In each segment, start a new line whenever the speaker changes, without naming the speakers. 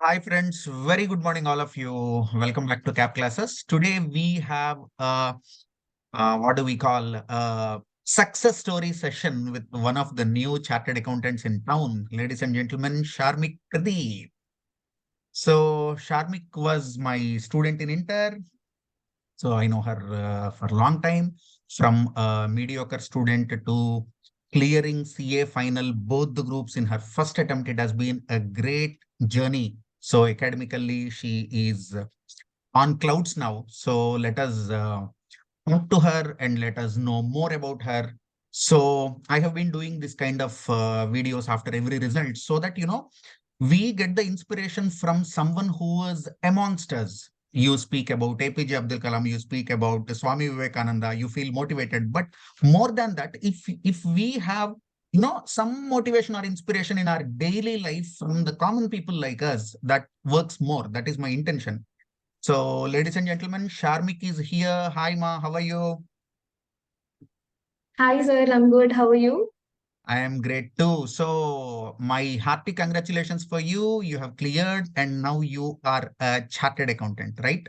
Hi friends, very good morning all of you. Welcome back to Cap Classes. Today we have what do we call success story session with one of the new chartered accountants in town, ladies and gentlemen, Sharmik Pradeep. So Sharmik was my student in Inter, so I know her for a long time, from a mediocre student to clearing CA final, both the groups in her first attempt. It has been a great journey. So academically, she is on clouds now. So let us talk to her and let us know more about her. So I have been doing this kind of videos after every result so that, we get the inspiration from someone who was amongst us. You speak about APJ Abdul Kalam, you speak about Swami Vivekananda, you feel motivated. But more than that, if we have some motivation or inspiration in our daily life from the common people like us, that works more. That is my intention. So, ladies and gentlemen, Sharmik is here. Hi, Ma. How are you?
Hi, sir. I'm good. How are you?
I am great too. So, my hearty congratulations for you. You have cleared and now you are a chartered accountant, right?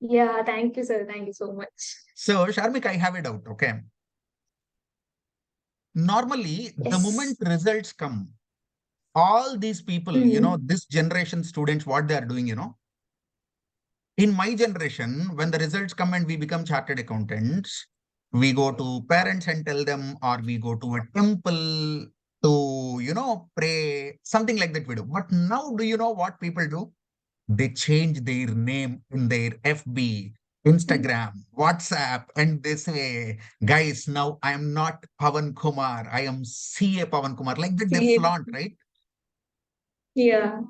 Yeah, thank you, sir. Thank you so much.
So, Sharmik, I have a doubt. Okay. Normally, the
Yes.
moment results come, all these people,
Mm.
this generation students, what they are doing, in my generation, when the results come and we become chartered accountants, we go to parents and tell them, or we go to a temple to, pray, something like that we do. But now, do you know what people do? They change their name in their FB, Instagram, WhatsApp, and they say, guys, now I am not Pavan Kumar, I am CA Pavan Kumar. Like that, they
See it.
flaunt, right?
Yeah.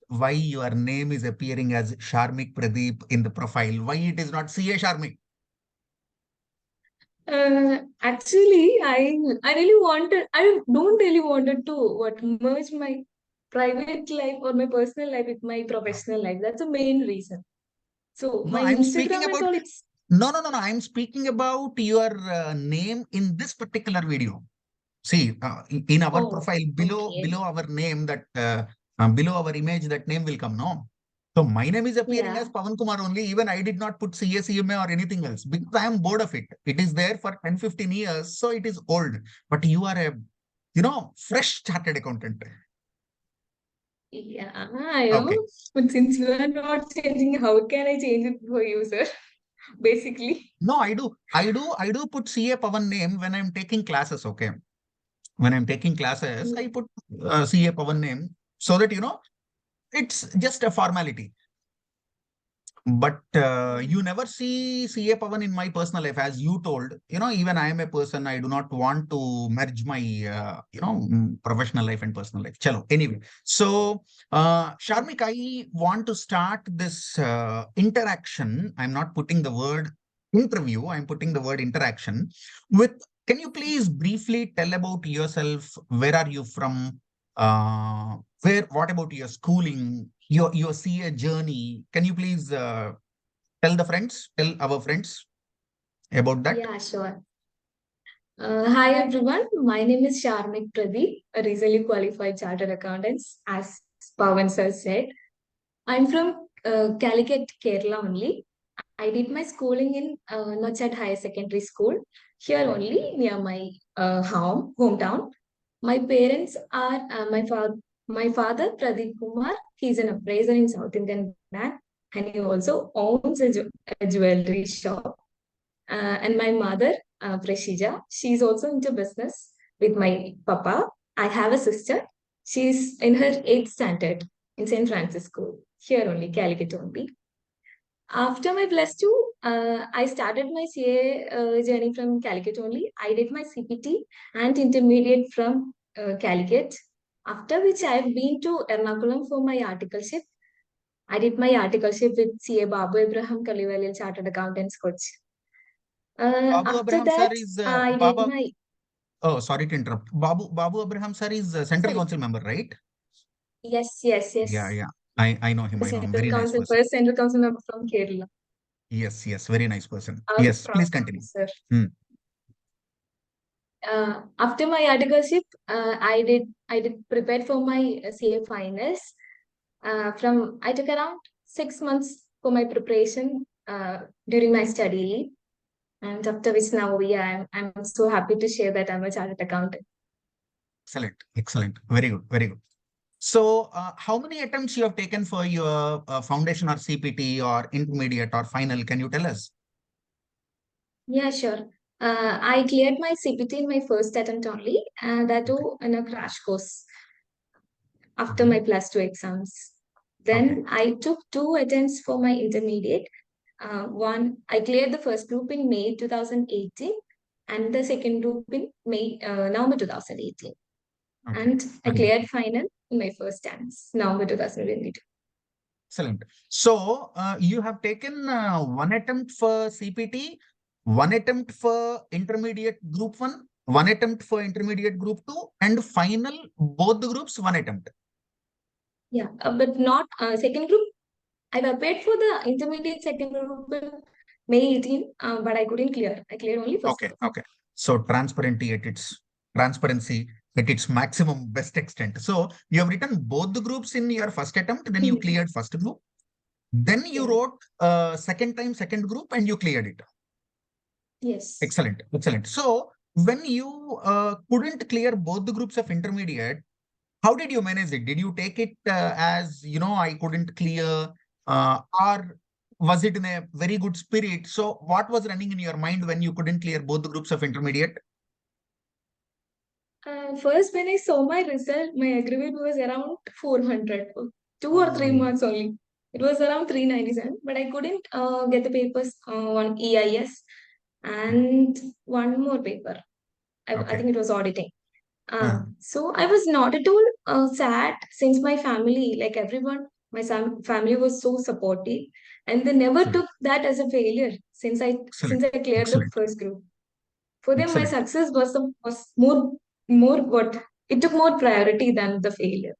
Why your name is appearing as Sharmik Pradeep in the profile? Why it is not CA Sharmik?
Actually, I really wanted. I don't really wanted to merge my private life or my personal life with my professional life. That's the main reason. So
No,
my
I'm speaking
Instagram and
about
all, it's
no. I'm speaking about your name in this particular video. See, in our
oh,
profile
okay.
below our name that below our image that name will come. No, so my name is appearing as
Yeah.
Pavan Kumar only. Even I did not put CA CMA or anything else because I am bored of it. It is there for 10-15 years, so it is old. But you are a fresh chartered accountant.
Yeah, I
Okay.
know. But since you are not changing, how can I change it for you, sir? Basically.
No, I do put CA Pavan name when I'm taking classes. Okay. When I'm taking classes, I put CA Pavan name so that, it's just a formality. But you never see CA Pavan in my personal life, as you told. Even I am a person. I do not want to merge my, professional life and personal life. Chalo. Anyway, so Sharmik, I want to start this interaction. I'm not putting the word interview. I'm putting the word interaction with. Can you please briefly tell about yourself? Where are you from? Where? What about your schooling? Your CA journey? Can you please tell our friends about that?
Yeah, sure. Hi everyone, my name is Sharmik Pradeep, a recently qualified chartered accountant, as Pavan sir said. I'm from Calicut, Kerala only. I did my schooling in Nochat Higher Secondary School, here only near my hometown. My parents are my father Pradeep Kumar. He's an appraiser in South Indian Bank, and he also owns a jewelry shop. And my mother, Prashija, she's also into business with my papa. I have a sister. She's in her 8th standard in St. Francis School, here only, Calicut only. After my plus two, I started my CA journey from Calicut only. I did my CPT and intermediate from Calicut. After which I've been to Ernakulam for my articleship. I did my articleship with CA Babu Abraham Kalivalil Chartered Accountants Coach.
Babu
After
Abraham sir
that,
is
I did
Baba.
my
Oh, sorry to interrupt. Babu Abraham sir is a Central
sorry.
Council member, right?
Yes.
Yeah, yeah. I know him.
The
I know him.
Central
Very nice
Council,
person.
first Central Council member from Kerala.
Yes, very nice person.
Our
Yes,
proud
please continue.
sir.
Hmm.
After my articleship, I did prepared for my CA finals. I took around 6 months for my preparation during my study leave. And after which now, yeah, I'm so happy to share that I'm a chartered accountant.
Excellent. Excellent. Very good. Very good. So, how many attempts you have taken for your foundation or CPT or intermediate or final? Can you tell us?
Yeah, sure. I cleared my CPT in my first attempt only, and that
Okay.
too in a crash course after
Mhm.
my plus two exams.
Okay.
Then I took two attempts for my intermediate. One, I cleared the first group in May 2018, and the second group in November 2018.
Okay.
And I
Very good.
cleared final in my first attempts, November 2022.
Excellent. So, you have taken one attempt for CPT, one attempt for intermediate group one attempt for intermediate group two, and final both the groups one attempt.
Yeah, but not second group. I've applied for the intermediate second group in May 18, but I couldn't clear. I cleared only first
Okay.
group.
Okay. So transparency at its maximum best extent. So you have written both the groups in your first attempt, then you
Hmm.
cleared first group. Then you
Yeah.
wrote second time second group and you cleared it.
Yes.
Excellent. Excellent. So when you couldn't clear both the groups of intermediate, how did you manage it? Did you take it as, I couldn't clear, or was it in a very good spirit? So what was running in your mind when you couldn't clear both the groups of intermediate?
First, when I saw my result, my aggregate was around 400, 2 or 3
Oh,
months only. It was around 397, but I couldn't get the papers on EIS and one more paper. I
okay.
think it was auditing.
Uh,
So I was not at all sad since my family, like everyone, family was so supportive, and they never
excellent.
took that as a failure
Excellent.
since I cleared the
Excellent.
first group. For them, my
Excellent.
success was more what it took more priority than the failure,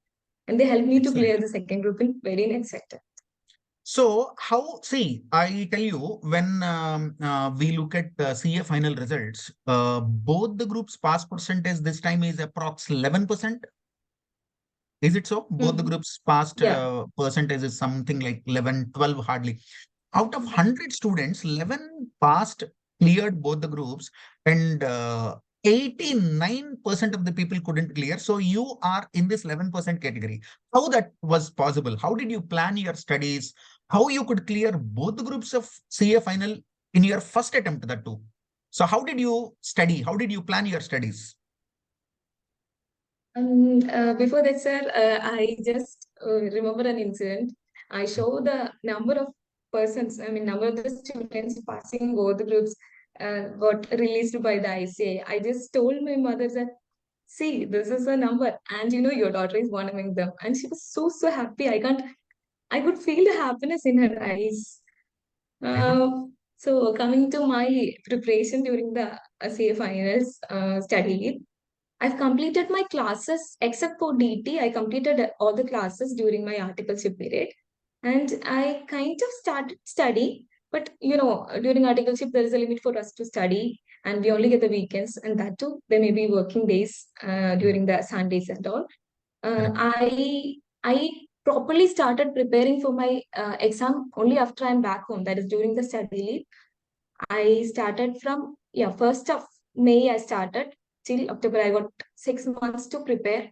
and they helped me to
Excellent.
clear the second group in very next sector.
So see, I tell you, when we look at CA final results, both the groups pass percentage this time is approx 11%. Is it so? Both the
Mhm.
groups passed
Yeah.
percentage is something like 11, 12 hardly. Out of 100 students, 11 passed, cleared both the groups, and 89% of the people couldn't clear. So you are in this 11% category. How that was possible? How did you plan your studies? How you could clear both the groups of CA final in your first attempt, that too? So how did you study? How did you plan your studies?
Before that, sir, I just remember an incident. I show the number of persons, I mean, number of the students passing both the groups got released by the ICA. I just told my mother that, see, this is a number, and your daughter is one among them. And she was so happy. I could feel the happiness in her eyes.
Very good.
So coming to my preparation during the CA finals study leave, I've completed my classes except for DT. I completed all the classes during my articleship period, and I kind of started studying. But during articleship, there is a limit for us to study, and we only get the weekends, and that too, there may be working days during the Sundays and all. Uh,
Correct.
I I properly started preparing for my exam only after I'm back home. That is during the study leave. I started from, yeah, 1st of May I started till October. I got 6 months to prepare.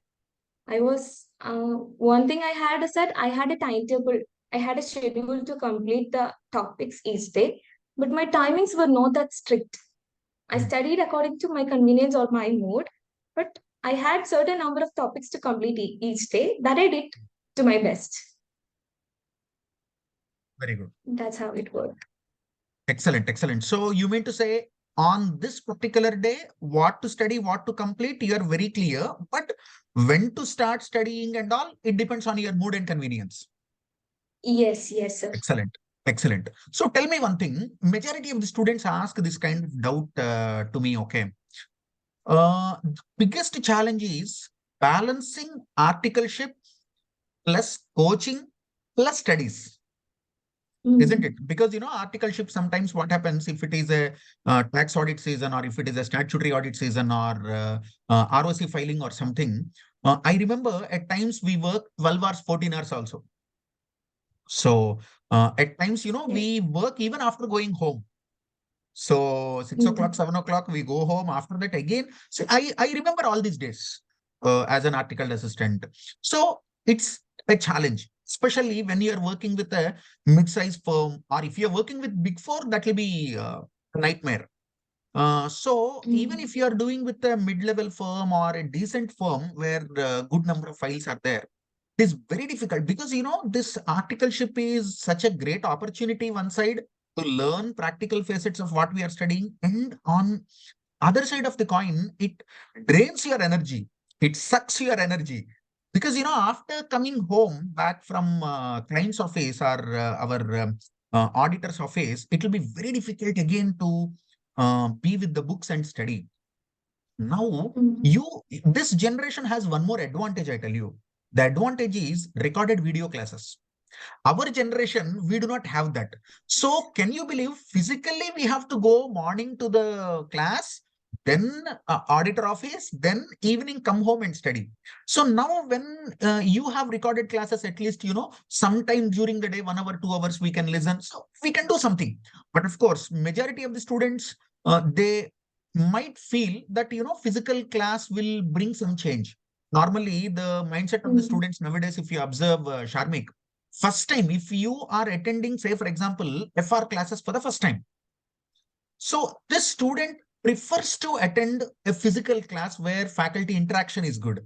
I was one thing I had is that I had a timetable. I had a schedule to complete the topics each day, but my timings were not that strict. I
Mm.
studied according to my convenience or my mood, but I had certain number of topics to complete each day that I did to my best.
Very good.
That's how it worked.
Excellent, excellent. So you mean to say on this particular day, what to study, what to complete, you're very clear, but when to start studying and all, it depends on your mood and convenience.
Yes, yes, sir.
Excellent, excellent. So tell me one thing, majority of the students ask this kind of doubt to me, okay. The biggest challenge is balancing articleship plus coaching plus studies. Isn't it?
Mm.
Because articleship, sometimes what happens if it is a tax audit season, or if it is a statutory audit season, or ROC filing or something. I remember at times we work 12 hours, 14 hours also. So at times,
Yes.
we work even after going home. So 6 o'clock, 7 o'clock, we go home. After that again. So I remember all these days as an article assistant. So it's a challenge, especially when you're working with a mid-sized firm, or if you're working with Big Four, that will be a nightmare. So even if you are doing with a mid-level firm or a decent firm where a good number of files are there, it is very difficult because this articleship is such a great opportunity one side to learn practical facets of what we are studying, and on other side of the coin, it drains your energy. It sucks your energy because after coming home back from client's office or our auditor's office, it will be very difficult again to be with the books and study. Now,
Mm.
this generation has one more advantage, I tell you. The advantage is recorded video classes. Our generation, we do not have that. So, can you believe physically we have to go morning to the class, then auditor office, then evening come home and study. So now, when you have recorded classes, at least sometime during the day, 1 hour, 2 hours, we can listen. So we can do something. But of course, majority of the students, they might feel that physical class will bring some change. Normally, the mindset of the
Mm.
students nowadays, if you observe, Sharmik, first time, if you are attending, say, for example, FR classes for the first time, so this student prefers to attend a physical class where faculty interaction is good.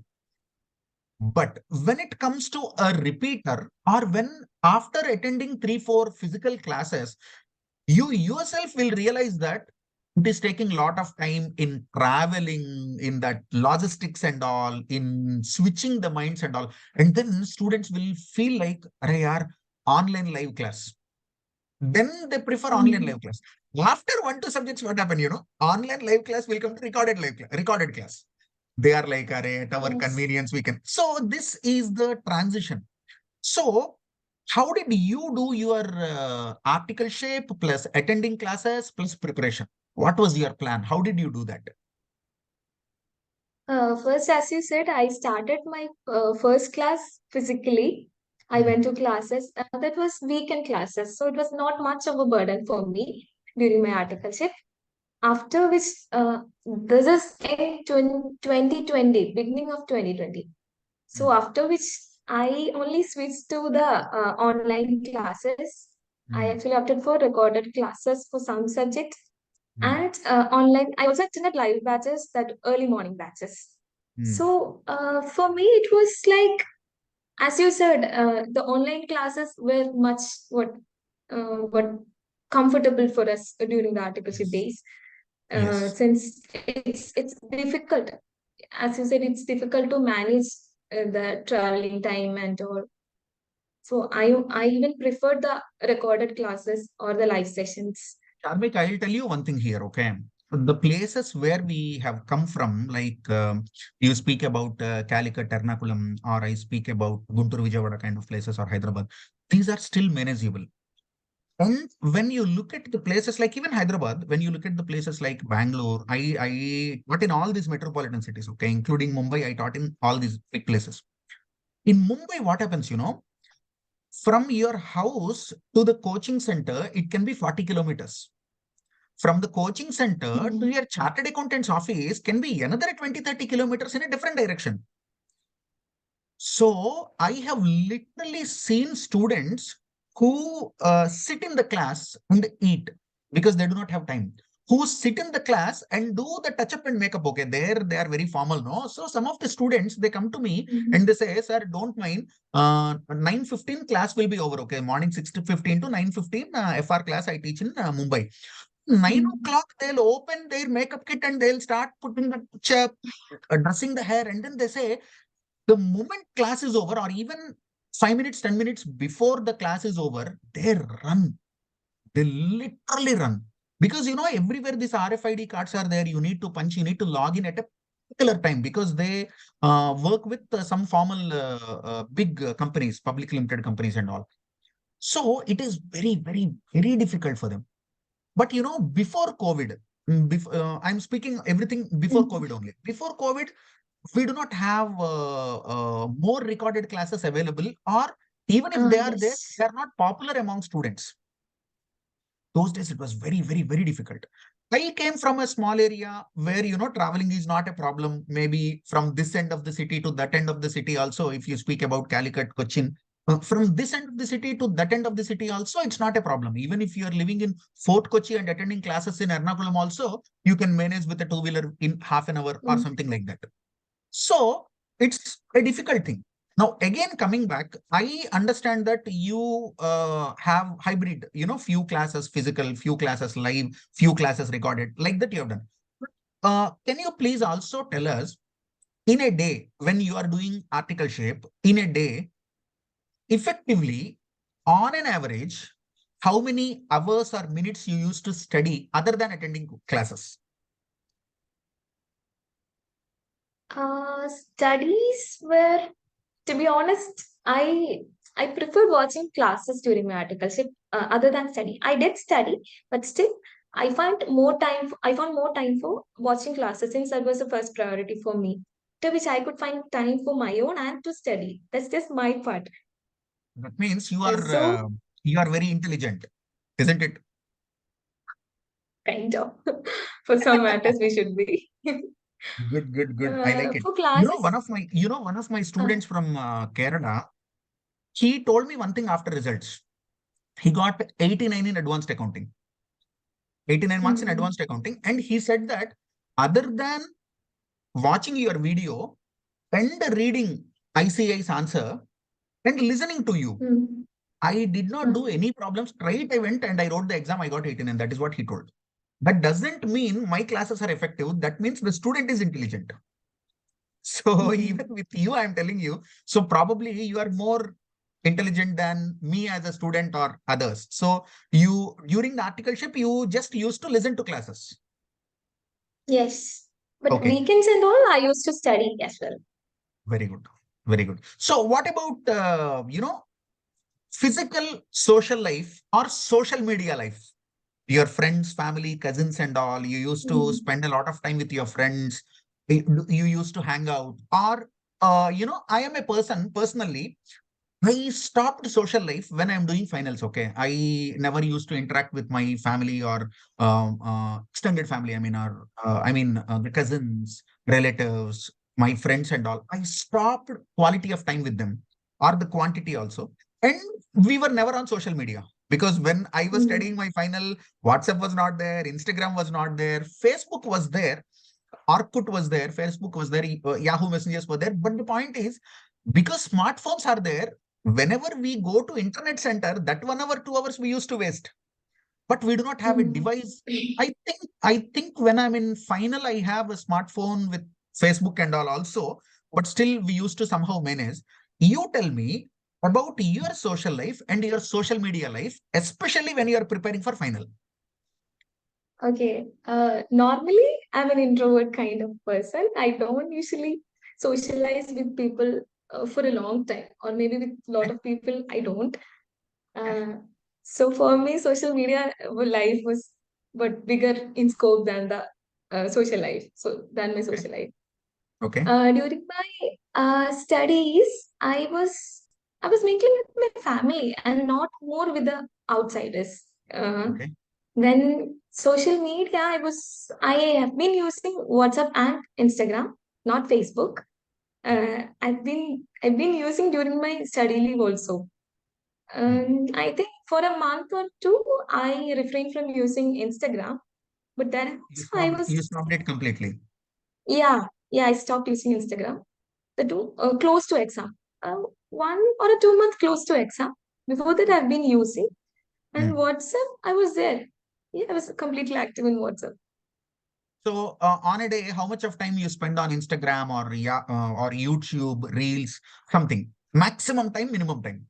But when it comes to a repeater, or when after attending 3, 4 physical classes, you yourself will realize that it is taking a lot of time in traveling, in that logistics and all, in switching the minds and all. And then students will feel like, "Arey yaar, online live class." Then they prefer online
Mm.
live class. After 1, 2 subjects, what happened? Online live class will come to recorded class. They are like, at our
Yes.
convenience, we can. So this is the transition. So how did you do your article shape plus attending classes plus preparation? What was your plan? How did you do that?
First, as you said, I started my first class physically. I
Mm,
went to classes. That was weekend classes, so it was not much of a burden for me during my articleship. After which, this is in 2020, beginning of 2020. So
mm,
after which, I only switched to the online classes. I
mm,
actually opted for recorded classes for some subjects
mm,
and online. I also attended live batches, that early morning batches.
mm.
So for me, it was like, as you said, the online classes were much what comfortable for us during the articleship
Yes.
days,
Yes.
since it's difficult. As you said, it's difficult to manage the traveling time and all. So I even prefer the recorded classes or the live sessions.
Sharmik, I'll tell you one thing here, okay? The places where we have come from, like you speak about Calicut, Ernakulam, or I speak about Guntur, Vijayawada kind of places, or Hyderabad, these are still manageable. And when you look at the places like even Hyderabad, when you look at the places like Bangalore, I taught in all these metropolitan cities, okay, including Mumbai, I taught in all these big places. In Mumbai, what happens, from your house to the coaching center, it can be 40 kilometers. From the coaching center to
Mm.
your chartered accountant's office can be another 20, 30 kilometers in a different direction. So I have literally seen students who sit in the class and eat because they do not have time. Who sit in the class and do the touch up and makeup. Okay, there they are very formal, no? So some of the students they come to me and
Mhm.
they say, "Sir, don't mind. 9:15 class will be over. Okay, morning 6:15 to 9:15 FR class I teach in Mumbai. 9 o'clock they'll open their makeup kit and they'll start putting the touch up, dressing the hair, and then they say." The moment class is over, or even 5 minutes, 10 minutes before the class is over, they run. They literally run. Because everywhere these RFID cards are there, you need to punch, you need to log in at a particular time because they work with some formal big companies, public limited companies and all. So it is very, very, very difficult for them. But before COVID, I'm speaking everything before
Mm.
COVID only. Before COVID, we do not have more recorded classes available, or Even if they are there,
Yes.
they are not popular among students. Those days it was very, very, very difficult. I came from a small area where, traveling is not a problem. Maybe from this end of the city to that end of the city also, if you speak about Calicut, Cochin, from this end of the city to that end of the city also, it's not a problem. Even if you are living in Fort Kochi and attending classes in Ernakulam also, you can manage with a two-wheeler in half an hour or
Mm.
something like that. So it's a difficult thing. Now, again, coming back, I understand that you have hybrid, few classes physical, few classes live, few classes recorded, like that you have done. Can you please also tell us in a day when you are doing article shape, in a day, effectively, on an average, how many hours or minutes you used to study other than attending classes?
Studies were, to be honest, I prefer watching classes during my articleship other than study. I did study, but still, I found more time for watching classes since that was the first priority for me. To which I could find time for my own and to study. That's just my part.
That means
So
you are very intelligent, isn't it?
kind of for some matters we should be.
Good, good, good. I like it.
For classes,
One of my
uh,
students from Kerala, he told me one thing after results. He got 89 in advanced accounting, 89 marks in
mm,
advanced accounting. And he said that other than watching your video and reading ICI's answer and listening to you,
mm,
I did not
uh,
do any problem. Straight I went and I wrote the exam. I got 89. That is what he told. That doesn't mean my classes are effective. That means the student is intelligent. So even
mm.
with you, I'm telling you, so probably you are more intelligent than me as a student or others. So you, during the articleship, you just used to listen to classes.
Yes. But
Okay,
weekends and all, I used to study as well.
very good. Very good. So what about, physical social life or social media life? Your friends, family, cousins, and all, you used to
Mm.
spend a lot of time with your friends. You used to hang out. Or, I am a person personally. I stopped social life when I'm doing finals. Okay, I never used to interact with my family or extended family. The cousins, relatives, my friends, and all. I stopped quality of time with them, or the quantity also. And we were never on social media because when I was studying
Mm.
my final, WhatsApp was not there, Instagram was not there, Facebook was there, Orkut was there, Facebook was there, Yahoo messengers were there. But the point is, because smartphones are there, whenever we go to internet center, that 1 hour, 2 hours we used to waste. But we do not have a
Mm.
device. I think when I'm in final, I have a smartphone with Facebook and all also, but still we used to somehow manage. You tell me about your social life and your social media life, especially when you are preparing for final.
Okay. Normally, I'm an introvert kind of person. I don't usually socialize with people for a long time, or maybe with a lot
Okay?
of people, I don't.
Okay.
Uh, so for me, social media life was but bigger in scope than the social life. So than my
Okay.
social life.
Okay.
During my studies, I was mingling with my family and not more with the outsiders.
Okay.
Then social media, I have been using WhatsApp and Instagram, not Facebook. I've been using during my study leave also.
Hmm.
I think for a month or two, I refrained from using Instagram. But then I
You
was,
stopped it completely.
yeah, I stopped using Instagram. The two close to exam. 1 or 2 months close to exam. Before that, I've been using. And
Hmm.
WhatsApp, I was there. Yeah, I was completely active in WhatsApp.
So on a day, how much of time you spend on Instagram or YouTube Reels, something? Maximum time, minimum time.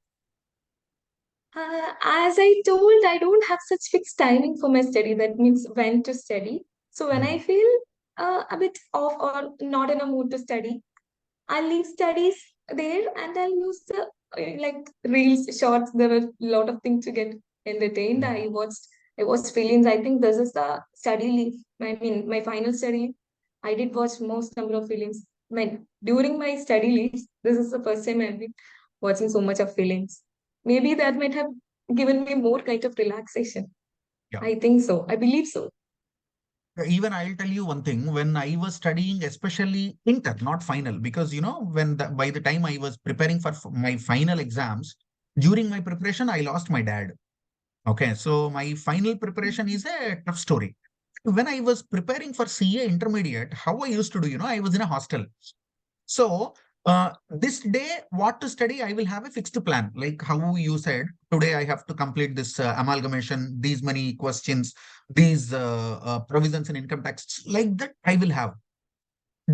As I told, I don't have such fixed timing for my study. That means when to study. So when I
Hmm.
feel a bit off or not in a mood to study, I'll leave studies there and I'll use the like reels, shorts. There were a lot of things to get entertained.
Hmm.
I watched films. I think this is the study leave. I mean, my final study. I did watch most number of films. During my study leaves, this is the first time I've been watching so much of films. Maybe that might have given me more kind of relaxation.
Yeah.
I think so. I believe so.
Even I'll tell you one thing, when I was studying, especially inter, not final, because by the time I was preparing for my final exams, during my preparation, I lost my dad. Okay, so my final preparation is a tough story. When I was preparing for CA intermediate, how I used to do, I was in a hostel. So this day, what to study, I will have a fixed plan. Like how you said, today I have to complete this amalgamation, these many questions, these provisions in income tax, like that I will have.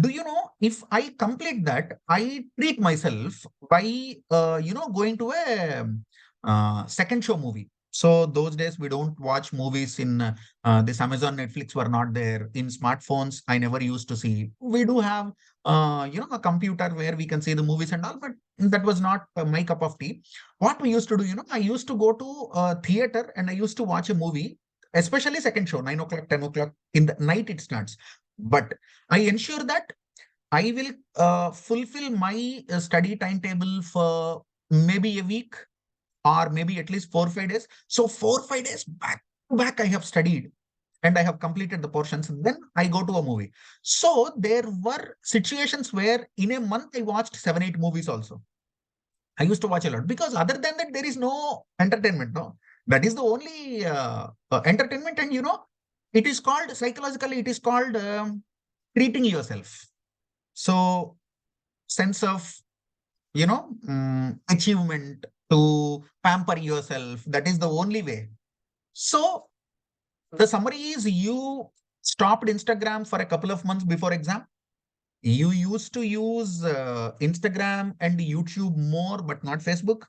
Do you know, if I complete that, I treat myself by, going to a second show movie. So those days we don't watch movies in this Amazon, Netflix were not there. In smartphones, I never used to see. We do have, a computer where we can see the movies and all, but that was not my cup of tea. What we used to do, I used to go to a theater and I used to watch a movie, especially second show, 9 o'clock, 10 o'clock in the night it starts. But I ensure that I will fulfill my study timetable for maybe a week or maybe at least 4 or 5 days. So 4 or 5 days back to back, I have studied and I have completed the portions. Then I go to a movie. So there were situations where in a month I watched 7, 8 movies also. I used to watch a lot because other than that, there is no entertainment. No, that is the only entertainment. And it is called psychologically, it is called treating yourself. So sense of, achievement to pamper yourself. That is the only way. So the summary is you stopped Instagram for a couple of months before exam. You used to use Instagram and YouTube more, but not Facebook.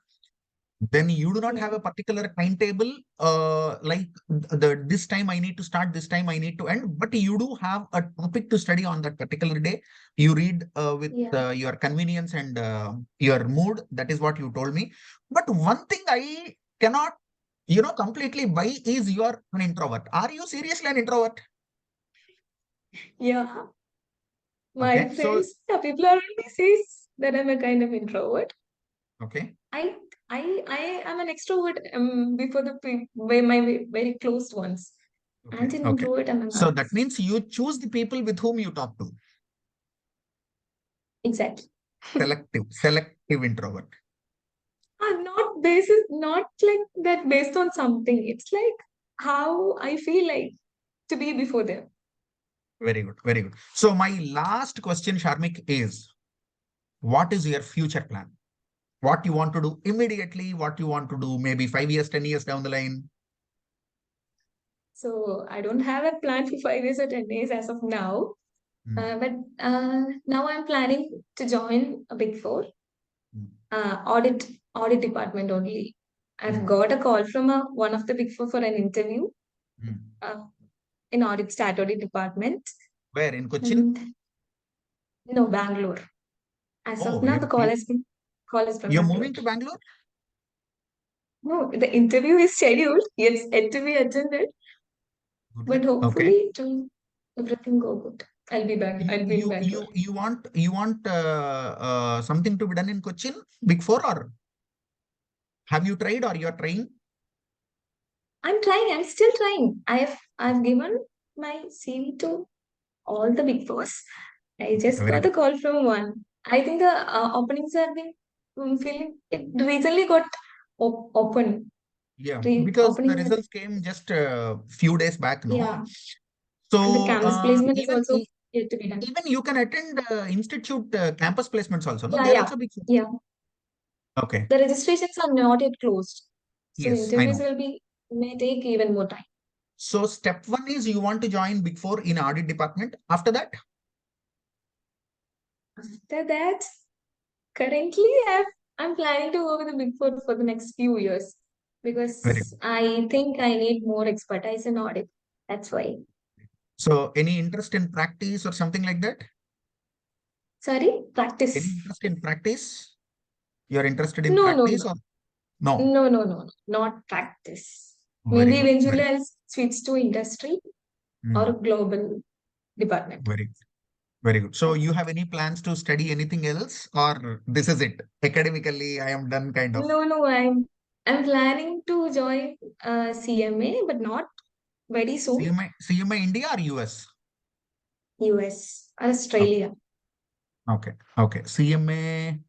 Then you do not
Yeah.
have a particular timetable, like this time I need to start, this time I need to end, but you do have a topic to study on that particular day. You read with
Yeah.
your convenience and your mood. That is what you told me. But one thing I cannot, completely buy is you are an introvert. Are you seriously an introvert?
Yeah. My
Okay, so
friends, yeah, people around me says that I'm a kind of introvert.
okay,
I I am an extrovert before by my very close ones, and an
okay.
introvert among
So that
others.
means you choose the people with whom you talk to.
Exactly.
Selective introvert.
Not basis, not like that based on something. It's like how I feel like to be before them.
Very good. Very good. So my last question, Sharmik, is what is your future plan? What you want to do immediately? What you want to do maybe 5 years, 10 years down the line?
So I don't have a plan for 5 years or 10 years as of now.
Mm,
But now I'm planning to join a Big Four
mm,
audit department only. I've
mm,
got a call from one of the Big Four for an interview
mm.
uh, in audit department.
Where in Cochin?
And no, Bangalore. As of
Oh,
now, the call is from
you're
Bangalore.
moving to Bangalore?
No, the interview is scheduled. It's yet to be attended,
Good
but
luck. Okay.
hopefully, to everything go good. I'll be back.
You
I'll be in
you you
Bangalore.
you want something to be done in Cochin, Big Four, or have you tried or you're trying?
I'm trying. I'm still trying. I've given my CV to all the Big Fours. I
Okay,
just
very
got
good.
a call from one. I think the openings have been filling. It recently got open.
Yeah, because the
Openings have been,
results came just a few days back, no?
yeah. And the
So
campus placement is
even
also yet to be done.
even you can attend institute campus placements also, no?
Yeah,
They're
yeah,
also big.
yeah.
Okay.
The registrations are not yet closed, so
Yes, I
interviews
know.
will be may take even more time.
So step one is you want to join Big Four in audit department. After that,
After that, currently I'm planning to go with the Big Four for the next few years
very
because
good.
I think I need more expertise in audit. That's why.
So any interest in practice or something like that?
Sorry,
Any
practice.
interest in practice? You're interested in
No, no,
practice
no,
or no?
no, no, no, not practice.
Very
Maybe
good.
eventually
Very,
I'll switch to industry or
mm,
global department.
very good. Very good. So you
Yes.
have any plans to study anything else, or this is it? Academically, I am done kind of.
No, I'm planning to join CMA, but not very soon.
CMA India or US?
US,
Okay.
Australia.
Okay. Okay. CMA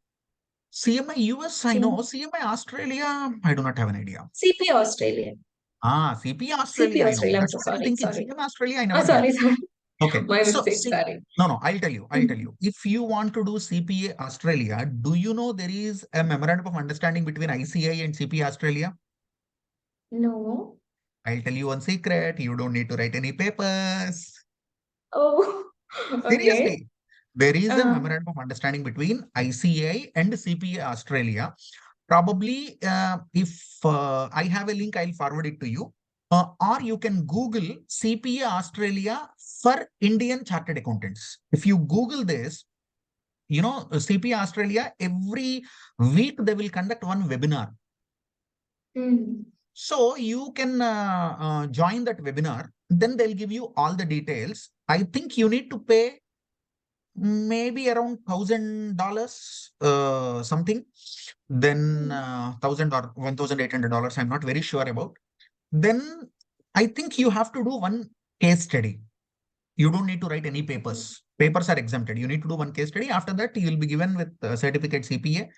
US, I know.
C-
CMA Australia, I do not have an idea.
CP Australia.
CP
CP
Australia, I know.
Australia. I'm
That's
so
what I was
sorry.
thinking.
Sorry.
CMA Australia, I
Oh,
never heard.
sorry.
Okay.
My
So
mistake.
see,
Sorry.
no, I'll tell you. I'll tell
Mhm.
you. If you want to do CPA Australia, do you know there is a memorandum of understanding between ICI and CPA Australia?
No.
I'll tell you one secret. You don't need to write any papers.
Oh, okay.
Seriously, there is a
Uh,
memorandum of understanding between ICA and CPA Australia. Probably, if I have a link, I'll forward it to you. Or you can Google CPA Australia for Indian Chartered Accountants. If you Google this, CPA Australia, every week they will conduct one webinar.
mm,
So you can join that webinar. Then they'll give you all the details. I think you need to pay maybe around $1,000 something, then
mm,
1,000 or $1,800. I'm not very sure about. Then I think you have to do one case study. You don't need to write any
okay.
papers. Papers are exempted. You need to do one case study. After that, you will be given with certificate CPA.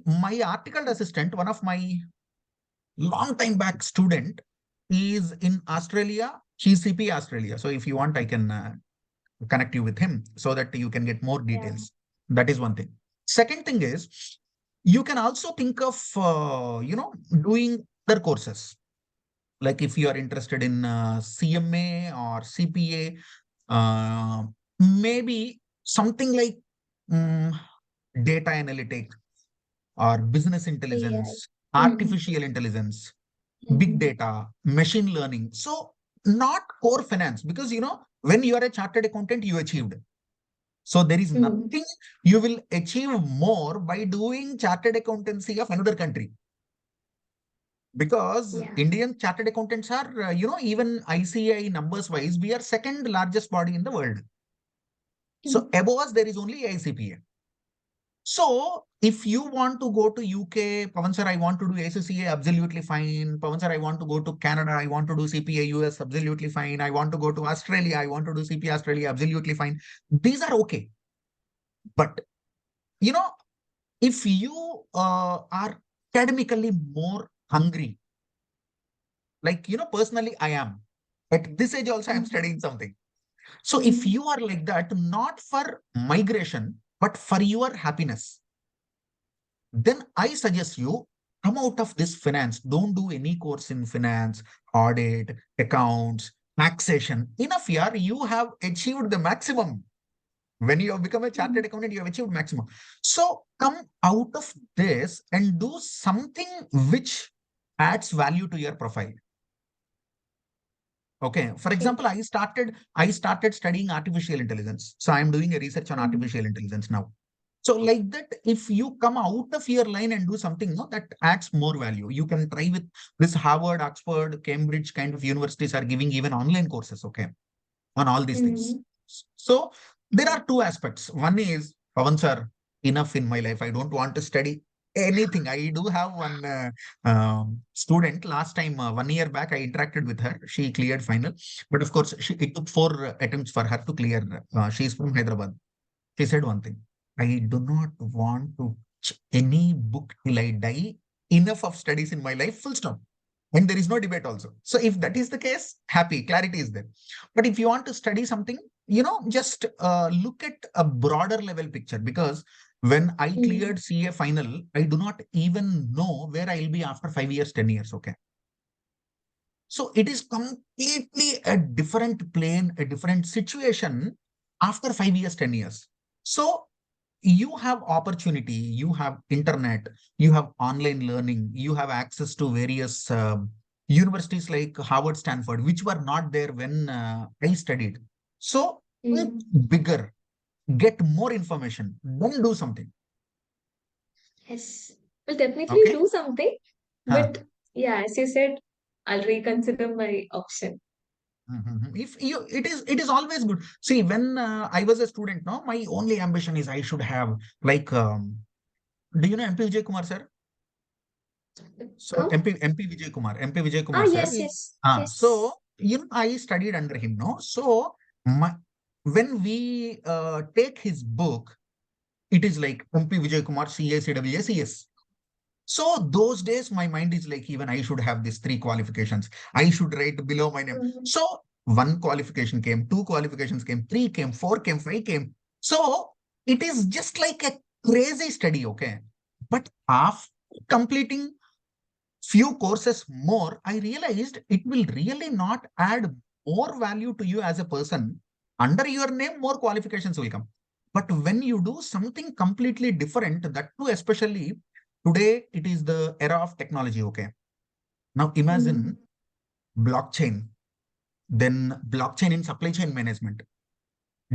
My article assistant, one of my long time back student, is in Australia. She's CPA Australia. So if you want, I can connect you with him so that you can get more
Yeah.
details. That is one thing. Second thing is, you can also think of doing other courses. Like if you are interested in CMA or CPA, maybe something like um, data analytics or business
AI.
intelligence,
Mm,
artificial intelligence, big
mm,
data, machine learning. So not core finance, because when you are a chartered accountant, you achieved. So there is
mm.
nothing you will achieve more by doing chartered accountancy of another country, because
Yeah.
Indian chartered accountants are, even ICI numbers wise, we are second largest body in the world. So
Mm,
above us, there is only ICPA. So if you want to go to UK, Pavan sir, I want to do ACCA, absolutely fine. Pavan sir, I want to go to Canada, I want to do CPA US, absolutely fine. I want to go to Australia, I want to do CPA Australia, absolutely fine. These are okay. But, you know, if you are academically more hungry, like, personally, I am. At this age also, I'm
mm,
studying something. So if
mm.
you are like that, not for migration, but for your happiness, then I suggest you come out of this finance. Don't do any course in finance, audit, accounts, taxation. Enough here. You have achieved the maximum. When you have become a chartered
Mm.
accountant, you have achieved maximum. So come out of this and do something which adds value to your profile. Okay. For
Okay.
example, I started studying artificial intelligence. So I'm doing a research on
Mm,
artificial intelligence now. So like that, if you come out of your line and do something, no, that adds more value. You can try with this Harvard, Oxford, Cambridge kind of universities are giving even online courses, okay, on all these things.
mm.
So there
Yeah.
are two aspects. One is, Pavan sir, enough in my life. I don't want to study anything. I do have one student. Last time, 1 year back, I interacted with her. She cleared final. But of course, it took 4 attempts for her to clear. She's from Hyderabad. She said one thing: I do not want to any book till I die. Enough of studies in my life, full stop. And there is no debate also. So if that is the case, happy, clarity is there. But if you want to study something, just look at a broader level picture, because when I
Mm.
cleared CA final, I do not even know where I'll be after 5 years, 10 years. Okay. So it is completely a different plane, a different situation after 5 years, 10 years. So you have opportunity, you have internet, you have online learning, you have access to various universities like Harvard, Stanford, which were not there when I studied. So think
Mm.
bigger, get more information, then do something.
Yes. We'll definitely
Okay.
do something.
Huh.
But yeah, as you said, I'll reconsider my option.
If you, it is always good. See, when I was a student, no, my only ambition is I should have like, do you know MP Vijay Kumar sir? So
Come.
MP Vijay Kumar sir
Yes,
is,
yes,
so
yes.
you know, I studied under him, no. So my, when we take his book, it is like MP Vijay Kumar, CA CWA CS. So those days, my mind is like, even I should have these three qualifications. I should write below my name.
Mm,
So one qualification came, two qualifications came, three came, four came, five came. So it is just like a crazy study, okay? But after completing few courses more, I realized it will really not add more value to you as a person. Under your name, more qualifications will come. But when you do something completely different, that too, especially today, it is the era of technology. Okay. Now imagine
mm,
blockchain, then blockchain in supply chain management,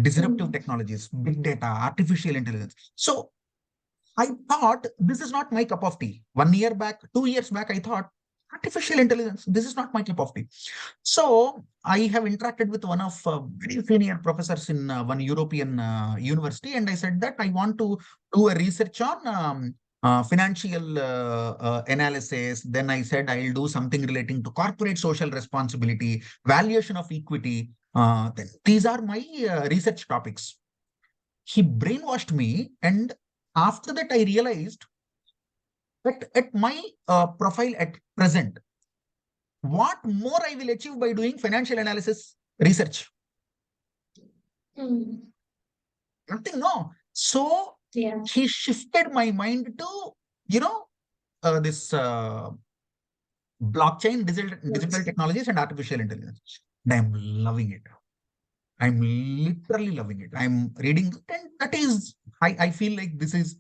disruptive
mm,
technologies, big data, artificial intelligence. So I thought this is not my cup of tea. 1 year back, 2 years back, I thought artificial intelligence, this is not my cup of tea. So I have interacted with one of very senior professors in one European university, and I said that I want to do a research on financial analysis. Then I said I'll do something relating to corporate social responsibility, valuation of equity. Then these are my research topics. He brainwashed me, and after that I realized that at my profile at present, what more I will achieve by doing financial analysis research?
mm.
Nothing, no. So
Yeah.
he shifted my mind to, you know, this blockchain, digital
Yes.
technologies, and artificial intelligence. And I'm loving it. I'm literally loving it. I'm reading it, and that is, I feel like this is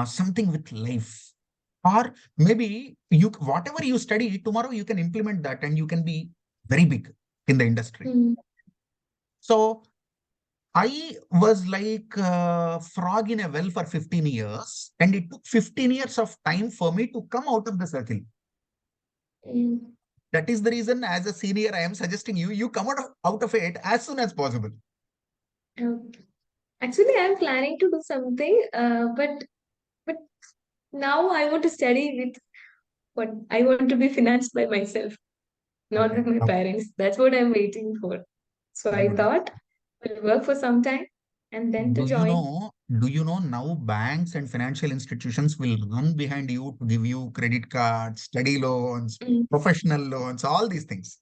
something with life. Or maybe you, whatever you study, tomorrow you can implement that and you can be very big in the industry.
Mm,
So I was like a frog in a well for 15 years, and it took 15 years of time for me to come out of the circle.
mm.
That is the reason, as a senior, I am suggesting you, you come out of it as soon as possible.
Okay. Actually, I'm planning to do something, but now I want to study with what I want to be financed by myself, not
Okay.
with my
Okay.
parents. That's what I'm waiting for. So I
Good.
thought I'll work for some time and then to
Do you
join.
know, do you know now banks and financial institutions will run behind you to give you credit cards, study loans,
Mm,
professional loans, all these things.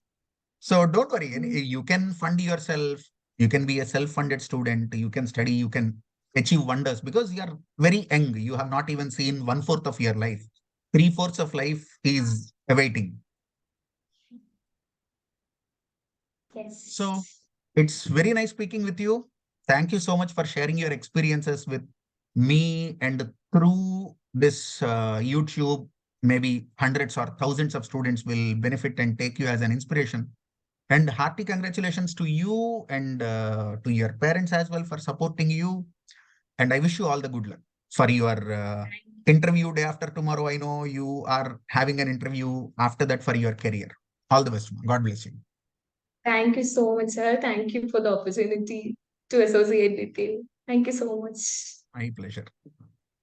So don't worry,
mm.
you can fund yourself. You can be a self-funded student. You can study. You can achieve wonders because you are very young. You have not even seen one-fourth of your life. Three-fourths of life is awaiting. So
Yes.
it's very nice speaking with you. Thank you so much for sharing your experiences with me, and through this YouTube, maybe hundreds or thousands of students will benefit and take you as an inspiration. And hearty congratulations to you and to your parents as well for supporting you. And I wish you all the good luck for your interview day after tomorrow. I know you are having an interview after that for your career. All the best. God bless you.
Thank you so much, sir. Thank you for the opportunity to associate with you. Thank you so much.
My pleasure.